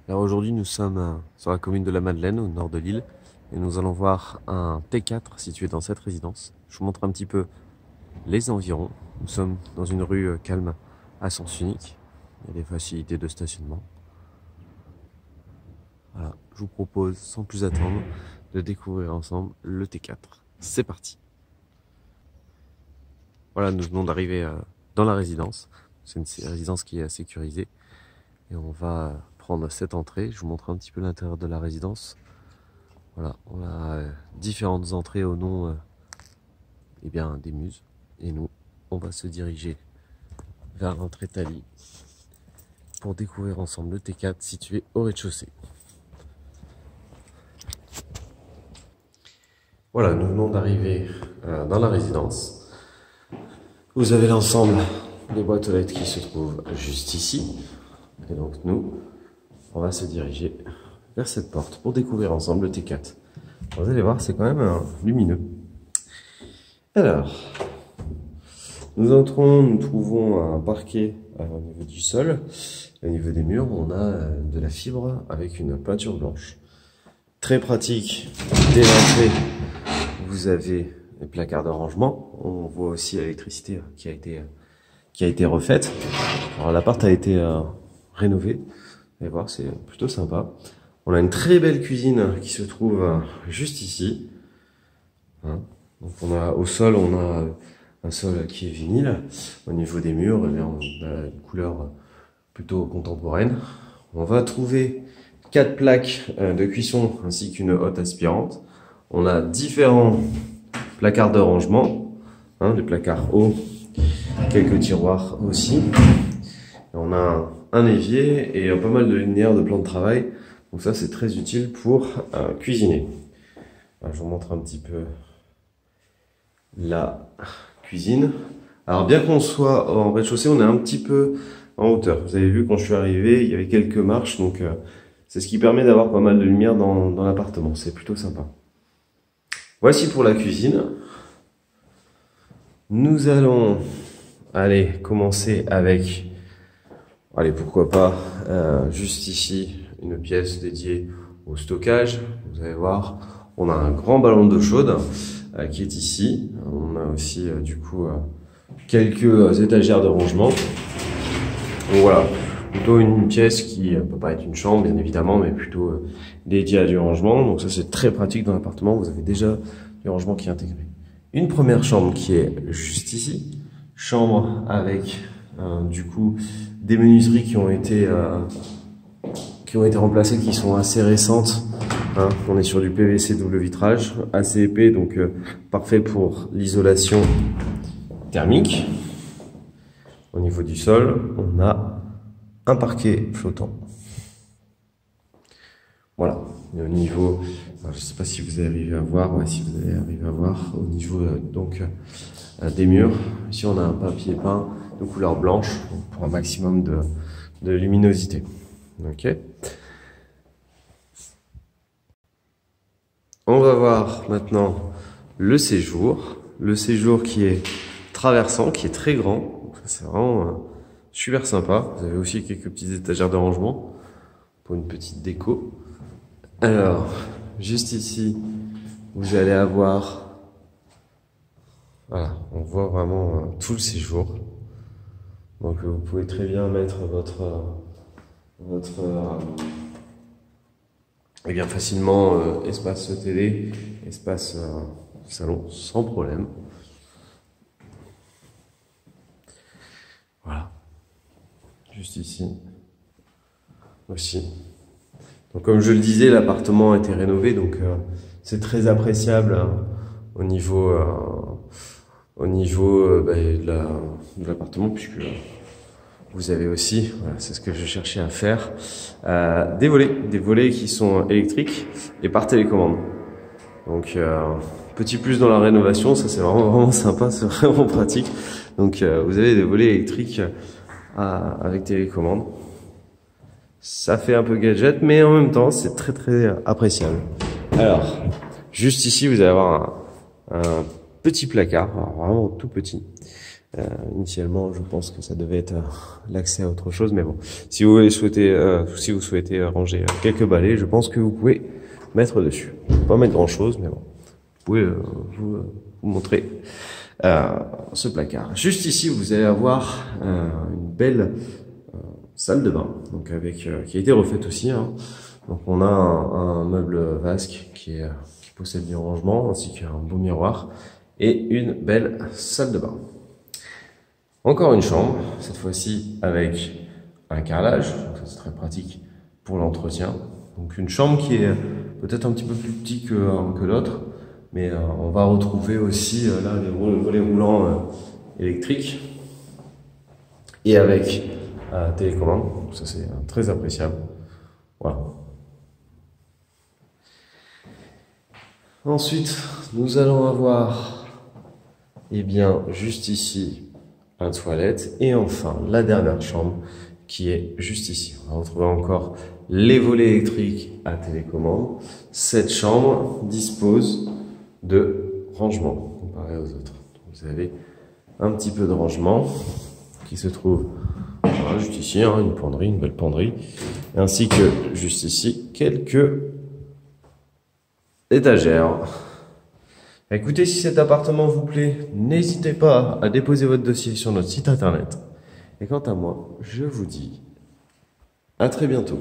Alors aujourd'hui, nous sommes sur la commune de la Madeleine, au nord de l'île, et nous allons voir un T4 situé dans cette résidence. Je vous montre un petit peu les environs. Nous sommes dans une rue calme à sens unique. Il y a des facilités de stationnement. Voilà, je vous propose, sans plus attendre, de découvrir ensemble le T4. C'est parti. Voilà, nous venons d'arriver dans la résidence. C'est une résidence qui est sécurisée. Et on va prendre cette entrée. Je vous montre un petit peu l'intérieur de la résidence. Voilà, on a différentes entrées au nom eh bien, des muses. Et nous, on va se diriger vers l'entrée Thalie pour découvrir ensemble le T4 situé au rez-de-chaussée. Voilà, nous venons d'arriver dans la résidence. Vous avez l'ensemble des boîtes aux lettres qui se trouvent juste ici. Et donc nous, on va se diriger vers cette porte pour découvrir ensemble le T4. Vous allez voir, c'est quand même lumineux. Alors, nous entrons, nous trouvons un parquet au niveau du sol. Au niveau des murs, on a de la fibre avec une peinture blanche. Très pratique. Dès l'entrée, vous avez les placards de rangement. On voit aussi l'électricité qui a été refaite. Alors l'appart a été rénové. Vous allez voir, c'est plutôt sympa. On a une très belle cuisine qui se trouve juste ici. Hein. Donc on a au sol, on a un sol qui est vinyle. Au niveau des murs, eh bien, on a une couleur plutôt contemporaine. On va trouver 4 plaques de cuisson ainsi qu'une hotte aspirante. On a différents placards de rangement, hein, des placards hauts, quelques tiroirs aussi. Et on a un évier et pas mal de luminaires de plan de travail. Donc ça, c'est très utile pour cuisiner. Alors, je vous montre un petit peu la cuisine. Alors, bien qu'on soit en rez-de-chaussée, on est un petit peu en hauteur. Vous avez vu, quand je suis arrivé, il y avait quelques marches. Donc, c'est ce qui permet d'avoir pas mal de lumière dans l'appartement. C'est plutôt sympa. Voici pour la cuisine. Nous allons aller commencer avec... Allez, pourquoi pas, juste ici, une pièce dédiée au stockage. Vous allez voir, on a un grand ballon d'eau chaude qui est ici. On a aussi, du coup, quelques étagères de rangement. Donc voilà, plutôt une pièce qui ne peut pas être une chambre, bien évidemment, mais plutôt dédiée à du rangement. Donc ça, c'est très pratique dans l'appartement. Vous avez déjà du rangement qui est intégré. Une première chambre qui est juste ici. Chambre avec, du coup, des menuiseries qui ont été remplacées, qui sont assez récentes. Hein. On est sur du PVC double vitrage, assez épais, donc parfait pour l'isolation thermique. Au niveau du sol, on a un parquet flottant. Voilà. Et au niveau, je ne sais pas si vous arrivez à voir, ouais, si vous allez arriver à voir, au niveau donc des murs, ici on a un papier peint de couleur blanche pour un maximum de luminosité. Ok. On va voir maintenant le séjour qui est traversant, qui est très grand. C'est vraiment super sympa. Vous avez aussi quelques petites étagères de rangement pour une petite déco. Alors, juste ici, vous allez avoir, voilà, on voit vraiment tout le séjour. Donc vous pouvez très bien mettre et bien facilement espace télé, espace salon sans problème. Voilà, juste ici aussi. Donc comme je le disais, l'appartement a été rénové, donc c'est très appréciable hein, au niveau de l'appartement, puisque vous avez aussi, voilà, c'est ce que je cherchais à faire, des volets qui sont électriques et par télécommande. Donc petit plus dans la rénovation, ça c'est vraiment sympa, c'est vraiment pratique. Donc vous avez des volets électriques avec télécommande. Ça fait un peu gadget, mais en même temps, c'est très appréciable. Alors, juste ici, vous allez avoir un petit placard, alors vraiment tout petit, Initialement, je pense que ça devait être l'accès à autre chose, mais bon. Si vous souhaitez ranger quelques balais, je pense que vous pouvez mettre dessus. Je ne vais pas mettre grand chose, mais bon. Vous pouvez vous montrer ce placard. Juste ici, vous allez avoir une belle salle de bain, donc qui a été refaite aussi. Hein. Donc on a un meuble vasque qui possède du rangement, ainsi qu'un beau miroir et une belle salle de bain. Encore une chambre, cette fois-ci avec un carrelage, donc ça c'est très pratique pour l'entretien. Donc une chambre qui est peut-être un petit peu plus petite que l'autre, mais on va retrouver aussi là les volets roulants électriques et avec télécommande, donc ça c'est très appréciable. Voilà. Ensuite, nous allons avoir, eh bien, juste ici, la toilette, et enfin la dernière chambre qui est juste ici. On va retrouver encore les volets électriques à télécommande. Cette chambre dispose de rangement comparé aux autres. Vous avez un petit peu de rangement qui se trouve voilà, juste ici, hein, une penderie, une belle penderie, ainsi que juste ici quelques étagères. Écoutez, si cet appartement vous plaît, n'hésitez pas à déposer votre dossier sur notre site internet. Et quant à moi, je vous dis à très bientôt.